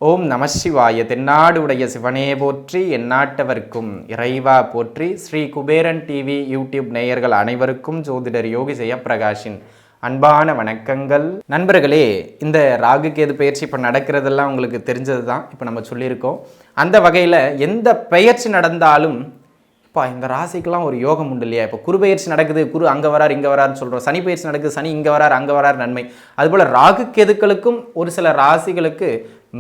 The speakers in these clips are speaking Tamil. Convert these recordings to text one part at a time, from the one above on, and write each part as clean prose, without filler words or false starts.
ஓம் நம சிவாய. தென்னாடு உடைய சிவனே போற்றி, எந்நாட்டவர்க்கும் இறைவா போற்றி. ஸ்ரீ குபேரன் டிவி யூடியூப் நேயர்கள் அனைவருக்கும் ஜோதிடர் யோகி ஜெயப்பிரகாஷின் அன்பான வணக்கங்கள். நண்பர்களே, இந்த ராகு கேது பயிற்சி இப்போ நடக்கிறதெல்லாம் உங்களுக்கு தெரிஞ்சது தான். இப்போ நம்ம சொல்லியிருக்கோம். அந்த வகையில் எந்த பயிற்சி நடந்தாலும் இப்போ இந்த ராசிக்கெல்லாம் ஒரு யோகம் உண்டு இல்லையா? இப்போ குரு பயிற்சி நடக்குது, குரு அங்கே வரார் இங்கே வராருன்னு சொல்கிறோம். சனி பயிற்சி நடக்குது, சனி இங்கே வரார் அங்கே வரார், நன்மை. அதுபோல் ராகு கேதுக்களுக்கும் ஒரு சில ராசிகளுக்கு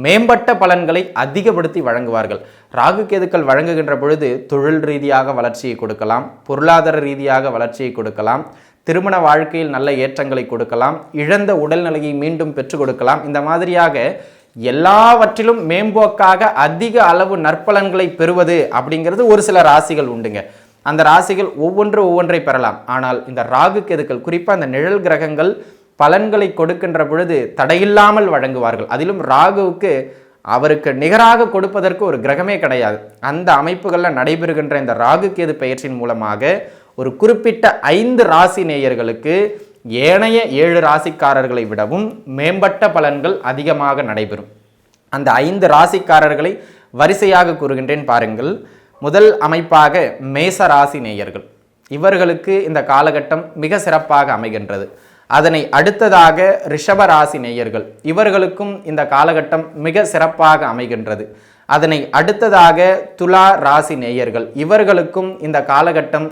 மேம்பட்ட பலன்களை அதிகப்படுத்தி வழங்குவார்கள். ராகு கேதுக்கள் வழங்குகின்ற பொழுது தொழில் ரீதியாக வளர்ச்சியை கொடுக்கலாம், பொருளாதார ரீதியாக வளர்ச்சியை கொடுக்கலாம், திருமண வாழ்க்கையில் நல்ல ஏற்றங்களை கொடுக்கலாம், இழந்த உடல்நிலையை மீண்டும் பெற்றுக் கொடுக்கலாம். இந்த மாதிரியாக எல்லாவற்றிலும் மேம்போக்காக அதிக அளவு நற்பலன்களை பெறுவது அப்படிங்கிறது ஒரு சில ராசிகள் உண்டுங்க. அந்த ராசிகள் ஒவ்வொன்றை பெறலாம். ஆனால் இந்த ராகு கேதுக்கள், குறிப்பாக அந்த நிழல் கிரகங்கள் பலன்களை கொடுக்கின்ற பொழுது தடையில்லாமல் வழங்குவார்கள். அதிலும் ராகுவுக்கு அவருக்கு நிகராக கொடுப்பதற்கு ஒரு கிரகமே கிடையாது. அந்த அமைப்புகளில் நடைபெறுகின்ற இந்த ராகு கேது பயிற்சியின் மூலமாக ஒரு குறிப்பிட்ட 5 ராசி நேயர்களுக்கு ஏனைய 7 ராசிக்காரர்களை விடவும் மேம்பட்ட பலன்கள் அதிகமாக நடைபெறும். அந்த 5 ராசிக்காரர்களை வரிசையாக கூறுகின்றேன் பாருங்கள். முதல் அமைப்பாக மேச ராசி நேயர்கள். இவர்களுக்கு இந்த காலகட்டம் மிக சிறப்பாக அமைகின்றது. அதனை அடுத்ததாக ரிஷப ராசி நேயர்கள். இவர்களுக்கும் இந்த காலகட்டம் மிக சிறப்பாக அமைகின்றது. அதனை அடுத்ததாக துலா ராசி நேயர்கள். இவர்களுக்கும் இந்த காலகட்டம்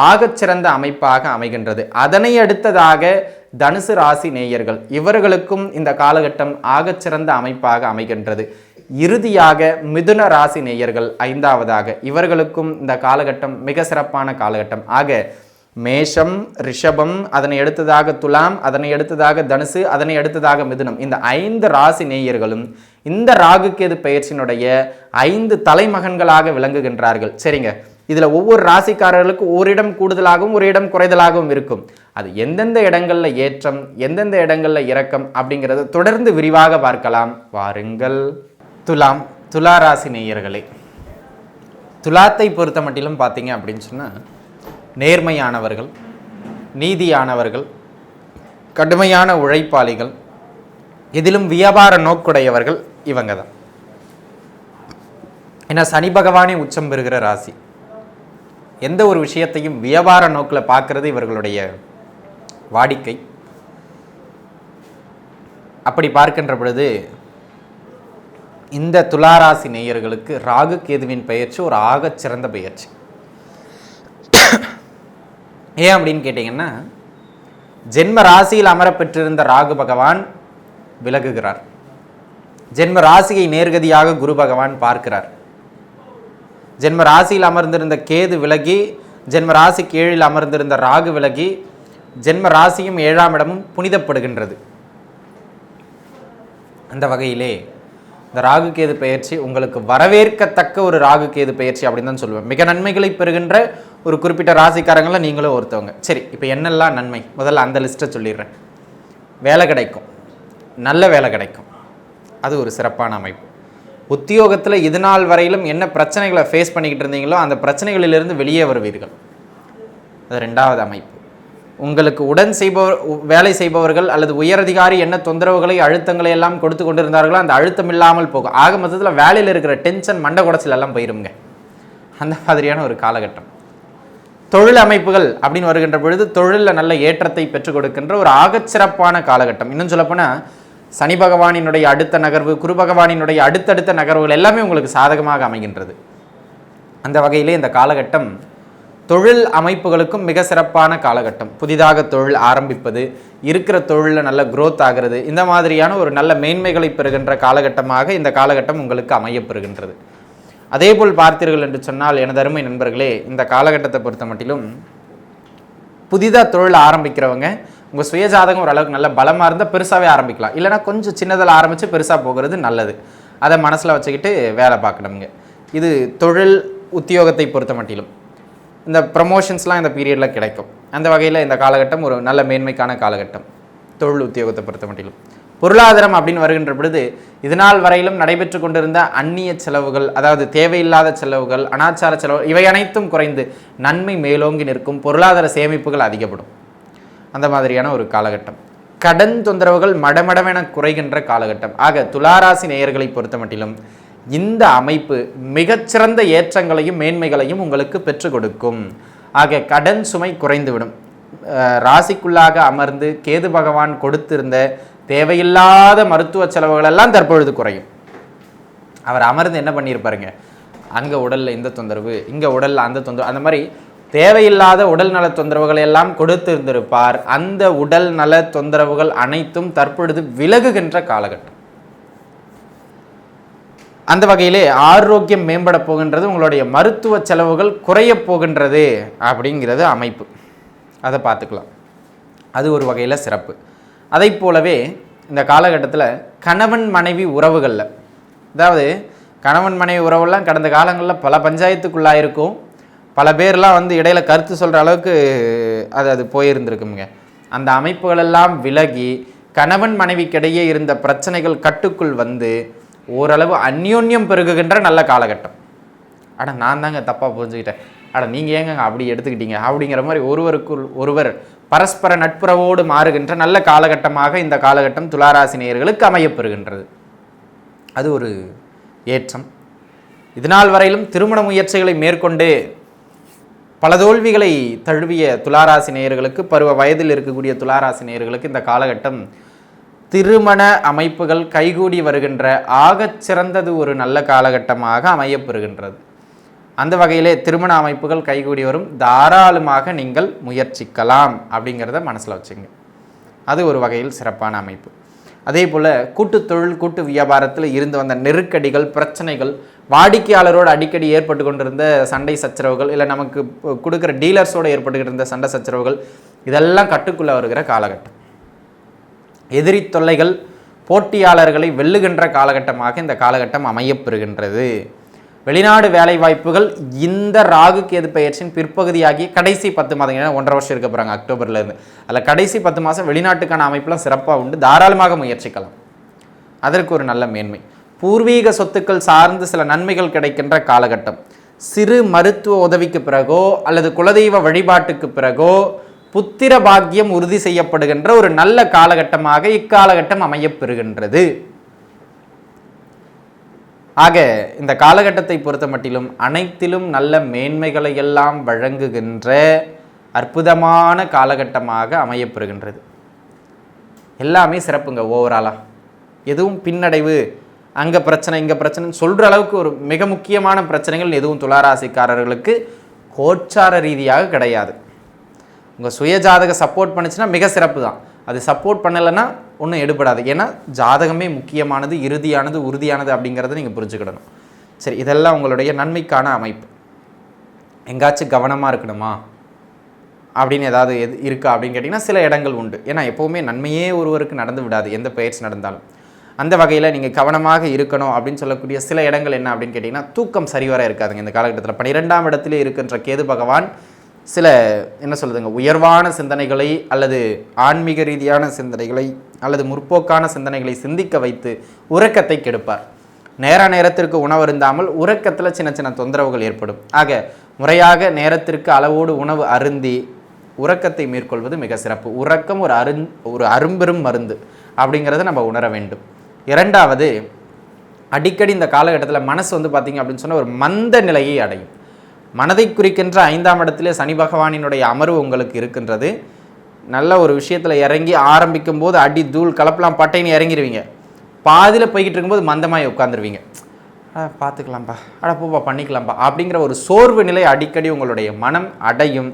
ஆகச்சிறந்த அமைப்பாக அமைகின்றது. அதனை அடுத்ததாக தனுசு ராசி நேயர்கள். இவர்களுக்கும் இந்த காலகட்டம் ஆகச்சிறந்த அமைப்பாக அமைகின்றது. இறுதியாக மிதுன ராசி நேயர்கள் 5வதாக. இவர்களுக்கும் இந்த காலகட்டம் மிக சிறப்பான காலகட்டம். ஆக மேஷம், ரிஷபம், அதனை அடுத்ததாக துலாம், அதனை அடுத்ததாக தனுசு, அதனை அடுத்ததாக மிதுனம், இந்த 5 ராசி நேயர்களும் இந்த ராகு கேது பயிற்சியினுடைய 5 தலைமகன்களாக விளங்குகின்றார்கள். சரிங்க, இதில் ஒவ்வொரு ராசிக்காரர்களுக்கு ஒரு இடம் கூடுதலாகவும் ஒரு இடம் குறைதலாகவும் இருக்கும். அது எந்தெந்த இடங்களில் ஏற்றம், எந்தெந்த இடங்களில் இறக்கம் அப்படிங்கிறத தொடர்ந்து விரிவாக பார்க்கலாம் வாருங்கள். துலாம், துலா ராசி நேயர்களே, துலாத்தை பொறுத்த மட்டிலும் பார்த்தீங்க அப்படின்னு சொன்னால் நேர்மையானவர்கள், நீதியானவர்கள், கடுமையான உழைப்பாளிகள், இதிலும் வியாபார நோக்குடையவர்கள் இவங்க தான். ஏன்னா சனி பகவானே உச்சம் பெறுகிற ராசி. எந்த ஒரு விஷயத்தையும் வியாபார நோக்கில் பார்க்கறது இவர்களுடைய வாடிக்கை. அப்படி பார்க்கின்ற பொழுது இந்த துளாராசி நேயர்களுக்கு ராகு கேதுவின் பயிற்சி ஒரு ஆகச் சிறந்த பயிற்சி. ஏன் அப்படின்னு கேட்டிங்கன்னா, ஜென்ம ராசியில் அமர பெற்றிருந்த ராகு பகவான் விலகுகிறார். ஜென்ம ராசியை நேர்கதியாக குரு பகவான் பார்க்கிறார். ஜென்ம ராசியில் அமர்ந்திருந்த கேது விலகி ஜென்ம ராசிக்கு 7ல் அமர்ந்திருந்த ராகு விலகி ஜென்ம ராசியும் 7ஆம் இடமும் புனிதப்படுகின்றது. அந்த வகையிலே இந்த ராகு கேது பயிற்சி உங்களுக்கு வரவேற்கத்தக்க ஒரு ராகு கேது பயிற்சி அப்படின்னு தான் சொல்லுவேன். மிக நன்மைகளை பெறுகின்ற ஒரு குறிப்பிட்ட ராசிக்காரங்களை நீங்களும் ஒருத்தவங்க. சரி, இப்போ என்னெல்லாம் நன்மை, முதல்ல அந்த லிஸ்ட்டை சொல்லிடுறேன். வேலை கிடைக்கும், நல்ல வேலை கிடைக்கும், அது ஒரு சிறப்பான அமைப்பு. உத்தியோகத்தில் இது நாள் வரையிலும் என்ன பிரச்சனைகளை ஃபேஸ் பண்ணிக்கிட்டு இருந்தீங்களோ அந்த பிரச்சனைகளிலிருந்து வெளியே வருவீர்கள், அது 2வது அமைப்பு. உங்களுக்கு உடன் வேலை செய்பவர்கள் அல்லது உயரதிகாரி என்ன தொந்தரவுகளை அழுத்தங்களை எல்லாம் கொடுத்து கொண்டிருந்தார்களோ அந்த அழுத்தம் இல்லாமல் போகும். ஆக மொத்தத்தில் வேலையில் இருக்கிற டென்ஷன் மண்டை குடைச்சல் எல்லாம் போயிருங்க. அந்த மாதிரியான ஒரு காலகட்டம். தொழில் அமைப்புகள் அப்படின்னு வருகின்ற பொழுது தொழிலில் நல்ல ஏற்றத்தை பெற்றுக் கொடுக்கின்ற ஒரு ஆகச்சிறப்பான காலகட்டம். இன்னும் சொல்லப்போனால் சனி பகவானினுடைய அடுத்த நகர்வு, குரு பகவானினுடைய அடுத்தடுத்த நகர்வுகள் எல்லாமே உங்களுக்கு சாதகமாக அமைகின்றது. அந்த வகையிலே இந்த காலகட்டம் தொழில் அமைப்புகளுக்கும் மிக சிறப்பான காலகட்டம். புதிதாக தொழில் ஆரம்பிப்பது, இருக்கிற தொழிலில் நல்ல growth ஆகிறது, இந்த மாதிரியான ஒரு நல்ல மேன்மைகளை பெறுகின்ற காலகட்டமாக இந்த காலகட்டம் உங்களுக்கு அமையப்பெறுகின்றது. அதேபோல் பார்த்தீர்கள் என்று சொன்னால் எனது அருமை நண்பர்களே, இந்த காலகட்டத்தை பொறுத்த மட்டிலும் புதிதாக தொழில் ஆரம்பிக்கிறவங்க உங்கள் சுயஜாதகம் ஓரளவுக்கு நல்ல பலமாக இருந்தால் பெருசாகவே ஆரம்பிக்கலாம். இல்லைனா கொஞ்சம் சின்னதில் ஆரம்பித்து பெருசாக போகிறது நல்லது. அதை மனசில் வச்சுக்கிட்டு வேலை பார்க்கணுங்க. இது தொழில் உத்தியோகத்தை பொறுத்த மட்டிலும் இந்த ப்ரமோஷன்ஸ்லாம் இந்த பீரியடில் கிடைக்கும். அந்த வகையில் இந்த காலகட்டம் ஒரு நல்ல மேன்மைக்கான காலகட்டம் தொழில் உத்தியோகத்தை பொறுத்த மட்டிலும். பொருளாதாரம் அப்படின்னு வருகின்ற பொழுது இதனால் வரையிலும் நடைபெற்று கொண்டிருந்த அந்நிய செலவுகள், அதாவது தேவையில்லாத செலவுகள், அனாச்சார செலவு, இவை அனைத்தும் குறைந்து நன்மை மேலோங்கி நிற்கும். பொருளாதார சேமிப்புகள் அதிகப்படும். அந்த மாதிரியான ஒரு காலகட்டம். கடன் தொந்தரவுகள் மடமடவென குறைகின்ற காலகட்டம். ஆக துளாராசி நேயர்களை பொறுத்த மட்டிலும் இந்த அமைப்பு மிகச்சிறந்த ஏற்றங்களையும் மேன்மைகளையும் உங்களுக்கு பெற்றுக் கொடுக்கும். ஆக கடன் சுமை குறைந்துவிடும். ராசிக்குள்ளாக அமர்ந்து கேது பகவான் கொடுத்திருந்த தேவையில்லாத மருத்துவ செலவுகள் எல்லாம் தற்பொழுது குறையும். அவர் அமர்ந்து என்ன பண்ணியிருப்பாருங்க, அங்கே உடலில் இந்த தொந்தரவு, இங்கே உடலில் அந்த தொந்தரவு, அந்த மாதிரி தேவையில்லாத உடல் நல தொந்தரவுகளை எல்லாம் கொடுத்திருந்திருப்பார். அந்த உடல் நல தொந்தரவுகள் அனைத்தும் தற்பொழுது விலகுகின்ற காலகட்டம். அந்த வகையிலே ஆரோக்கியம் மேம்பட போகின்றது, உங்களுடைய மருத்துவ செலவுகள் குறைய போகின்றது அப்படிங்கிறது அமைப்பு. அதை பார்த்துக்கலாம். அது ஒரு வகையில் சிறப்பு. அதை போலவே இந்த காலகட்டத்தில் கணவன் மனைவி உறவுகளில், அதாவது கணவன் மனைவி உறவுலாம் கடந்த காலங்களில் பல பஞ்சாயத்துக்குள்ளாயிருக்கும். பல பேர்லாம் வந்து இடையில கருத்து சொல்கிற அளவுக்கு அது போயிருந்துருக்குங்க. அந்த அமைப்புகளெல்லாம் விலகி கணவன் மனைவிக்கிடையே இருந்த பிரச்சனைகள் கட்டுக்குள் வந்து ஓரளவு அந்யோன்யம் பெருகுகின்ற நல்ல காலகட்டம். அட நான் தாங்க தப்பாக புரிஞ்சுக்கிட்டேன், அட நீங்கள் ஏங்க அப்படி எடுத்துக்கிட்டீங்க அப்படிங்கிற மாதிரி ஒருவருக்குள் ஒருவர் பரஸ்பர நட்புறவோடு மாறுகின்ற நல்ல காலகட்டமாக இந்த காலகட்டம் துளாராசி நேயர்களுக்கு அமையப்பெறுகின்றது. அது ஒரு ஏற்றம். இதனால் வரையிலும் திருமண முயற்சிகளை மேற்கொண்டு பல தோல்விகளை தழுவிய துளாராசி நேயர்களுக்கு, பருவ வயதில் இருக்கக்கூடிய துளாராசி நேயர்களுக்கு இந்த காலகட்டம் திருமண அமைப்புகள் கைகூடி வருகின்ற ஆகச் சிறந்தது ஒரு நல்ல காலகட்டமாக அமையப்பெறுகின்றது. அந்த வகையிலே திருமண அமைப்புகள் கைகூடி வரும். தாராளமாக நீங்கள் முயற்சிக்கலாம் அப்படிங்கிறத மனசில் வச்சுங்க. அது ஒரு வகையில் சிறப்பான அமைப்பு. அதே போல் கூட்டு தொழில் கூட்டு வியாபாரத்தில் இருந்து வந்த நெருக்கடிகள், பிரச்சனைகள், வாடிக்கையாளரோடு அடிக்கடி ஏற்பட்டு கொண்டிருந்த சண்டை சச்சரவுகள், இல்லை நமக்கு கொடுக்குற டீலர்ஸோடு ஏற்பட்டுக்கிட்டு இருந்த சண்டை சச்சரவுகள், இதெல்லாம் கட்டுக்குள்ளே வருகிற காலகட்டம். எதிரி தொல்லைகள், போட்டியாளர்களை வெல்லுகின்ற காலகட்டமாக இந்த காலகட்டம் அமையப்பெறுகின்றது. வெளிநாடு வேலைவாய்ப்புகள் இந்த ராகு கேது பெயர்ச்சியின் பிற்பகுதியாகி கடைசி 10 மாதங்கள், 1.5 வருஷம் இருக்க போகிறாங்க அக்டோபர்லேருந்து, அதில் கடைசி 10 மாதம் வெளிநாட்டுக்கான அமைப்பெலாம் சிறப்பாக உண்டு. தாராளமாக முயற்சிக்கலாம். அதற்கு ஒரு நல்ல மேன்மை. பூர்வீக சொத்துக்கள் சார்ந்து சில நன்மைகள் கிடைக்கின்ற காலகட்டம். சிறு மருத்துவ உதவிக்கு பிறகோ அல்லது குலதெய்வ வழிபாட்டுக்கு பிறகோ புத்திர பாக்கியம் உறுதி செய்யப்படுகின்ற ஒரு நல்ல காலகட்டமாக இக்காலகட்டம் அமையப்பெறுகின்றது. ஆக இந்த காலகட்டத்தை பொறுத்த மட்டிலும் அனைத்திலும் நல்ல மேன்மைகளை எல்லாம் வழங்குகின்ற அற்புதமான காலகட்டமாக அமையப்பெறுகின்றது. எல்லாமே சிறப்புங்க. ஓவராலாக எதுவும் பின்னடைவு, அங்கே பிரச்சனை இங்கே பிரச்சனைன்னு சொல்கிற அளவுக்கு ஒரு மிக முக்கியமான பிரச்சனைகள் எதுவும் துளாராசிக்காரர்களுக்கு கோச்சார ரீதியாக கிடையாது. உங்கள் சுயஜாதக சப்போர்ட் பண்ணிச்சுன்னா மிக சிறப்பு தான். அது சப்போர்ட் பண்ணலைன்னா ஒன்றும் எடுபடாது. ஏன்னா ஜாதகமே முக்கியமானது, இறுதியானது, உறுதியானது அப்படிங்கிறத நீங்கள் புரிஞ்சுக்கிடணும். சரி, இதெல்லாம் உங்களுடைய நன்மைக்கான அமைப்பு. எங்காச்சும் கவனமாக இருக்கணுமா அப்படின்னு ஏதாவது இருக்கா அப்படின்னு கேட்டிங்கன்னா சில இடங்கள் உண்டு. ஏன்னா எப்போவுமே நன்மையே ஒருவருக்கு நடந்து விடாது, எந்த பயிற்சி நடந்தாலும். அந்த வகையில் நீங்கள் கவனமாக இருக்கணும் அப்படின்னு சொல்லக்கூடிய சில இடங்கள் என்ன அப்படின்னு கேட்டிங்கன்னா, தூக்கம் சரிவர இருக்காதுங்க இந்த காலகட்டத்தில். 12ஆம் இடத்திலே இருக்கின்ற கேது பகவான் சில என்ன சொல்லுதுங்க, உயர்வான சிந்தனைகளை அல்லது ஆன்மீக ரீதியான சிந்தனைகளை அல்லது முற்போக்கான சிந்தனைகளை சிந்திக்க வைத்து உறக்கத்தை கெடுப்பார். நேரத்திற்கு உணவு இருந்தாமல் உறக்கத்தில் சின்ன சின்ன தொந்தரவுகள் ஏற்படும். ஆக முறையாக நேரத்திற்கு அளவோடு உணவு அருந்தி உறக்கத்தை மேற்கொள்வது மிக சிறப்பு. உறக்கம் ஒரு அரும்பெரும் மருந்து அப்படிங்கிறத நம்ம உணர வேண்டும். இரண்டாவது, அடிக்கடி இந்த காலகட்டத்தில் மனசு வந்து பார்த்திங்க அப்படின்னு சொன்னால் ஒரு மந்த நிலையை அடையும். மனதை குறிக்கின்ற 5ஆம் இடத்திலே சனி பகவானினுடைய அமர்வு உங்களுக்கு இருக்கின்றது. நல்ல ஒரு விஷயத்தில் இறங்கி ஆரம்பிக்கும் போது அடி தூள் கலப்பலாம் பட்டைன்னு இறங்கிடுவீங்க. பாதியில் போய்கிட்டு இருக்கும்போது மந்தமாய் உட்காந்துருவீங்க. பார்த்துக்கலாம்ப்பா, பூப்பா பண்ணிக்கலாம்ப்பா அப்படிங்கிற ஒரு சோர்வு நிலை அடிக்கடி உங்களுடைய மனம் அடையும்.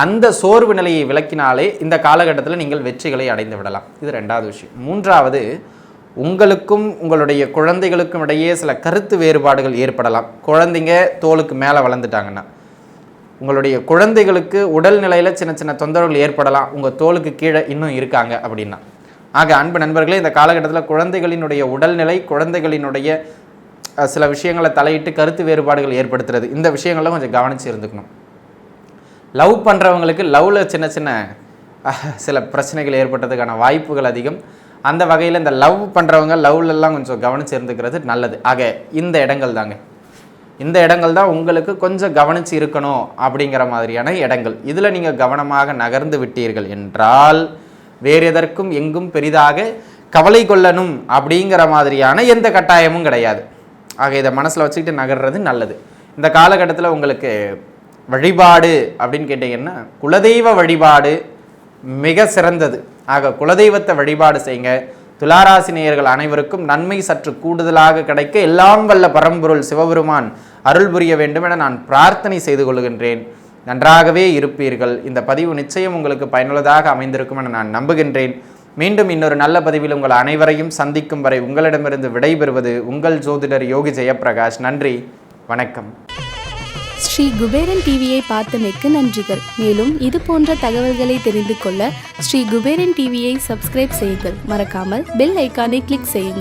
அந்த சோர்வு நிலையை விளக்கினாலே இந்த காலகட்டத்தில் நீங்கள் வெற்றிகளை அடைந்து விடலாம். இது 2வது விஷயம். 3வது, உங்களுக்கும் உங்களுடைய குழந்தைகளுக்கும் இடையே சில கருத்து வேறுபாடுகள் ஏற்படலாம். குழந்தைங்க தோலுக்கு மேலே வளர்ந்துட்டாங்கன்னா உங்களுடைய குழந்தைகளுக்கு உடல்நிலையில் சின்ன சின்ன தொந்தரவுகள் ஏற்படலாம். உங்கள் தோலுக்கு கீழே இன்னும் இருக்காங்க அப்படின்னா. ஆக அன்பு நண்பர்களே, இந்த காலகட்டத்தில் குழந்தைகளினுடைய உடல்நிலை, குழந்தைகளினுடைய சில விஷயங்களை தலையிட்டு கருத்து வேறுபாடுகள் ஏற்படுத்துறது, இந்த விஷயங்கள்லாம் கொஞ்சம் கவனித்து இருந்துக்கணும். லவ் பண்ணுறவங்களுக்கு லவ்வில் சின்ன சின்ன சில பிரச்சனைகள் ஏற்பட்டதுக்கான வாய்ப்புகள் அதிகம். அந்த வகையில் இந்த லவ் பண்ணுறவங்க லவ்லெல்லாம் கொஞ்சம் கவனிச்சு இருந்துக்கிறது நல்லது. ஆக இந்த இடங்கள் தாங்க. இந்த இடங்கள் தான் உங்களுக்கு கொஞ்சம் கவனித்து இருக்கணும் அப்படிங்கிற மாதிரியான இடங்கள். இதில் நீங்கள் கவனமாக நகர்ந்து விட்டீர்கள் என்றால் வேறு எதற்கும் எங்கும் பெரிதாக கவலை கொள்ளணும் அப்படிங்கிற மாதிரியான எந்த கட்டாயமும் கிடையாது. ஆக இதை மனசில் வச்சுக்கிட்டு நகர்றது நல்லது. இந்த காலகட்டத்தில் உங்களுக்கு வழிபாடு அப்படின்னு கேட்டிங்கன்னா குலதெய்வ வழிபாடு மிக சிறந்தது. ஆக குலதெய்வத்தை வழிபாடு செய்யுங்க. துளாராசி நேயர்கள் அனைவருக்கும் நன்மை சற்று கூடுதலாக கிடைக்க எல்லாம் வல்ல பரம்பொருள் சிவபெருமான் அருள் புரிய வேண்டும் என நான் பிரார்த்தனை செய்து கொள்கின்றேன். நன்றாகவே இருப்பீர்கள். இந்த பதிவு நிச்சயம் உங்களுக்கு பயனுள்ளதாக அமைந்திருக்கும் என நான் நம்புகின்றேன். மீண்டும் இன்னொரு நல்ல பதிவில் உங்கள் அனைவரையும் சந்திக்கும் வரை உங்களிடமிருந்து விடைபெறுவது உங்கள் ஜோதிடர் யோகி ஜெயப்பிரகாஷ். நன்றி, வணக்கம். ஸ்ரீ குபேரன் டிவியை பார்த்தமைக்கு நன்றிகள். மேலும் இது போன்ற தகவல்களை தெரிந்து கொள்ள ஸ்ரீ குபேரன் டிவியை சப்ஸ்கிரைப் செய்யுங்கள். மறக்காமல் பெல் ஐக்கானை கிளிக் செய்யுங்கள்.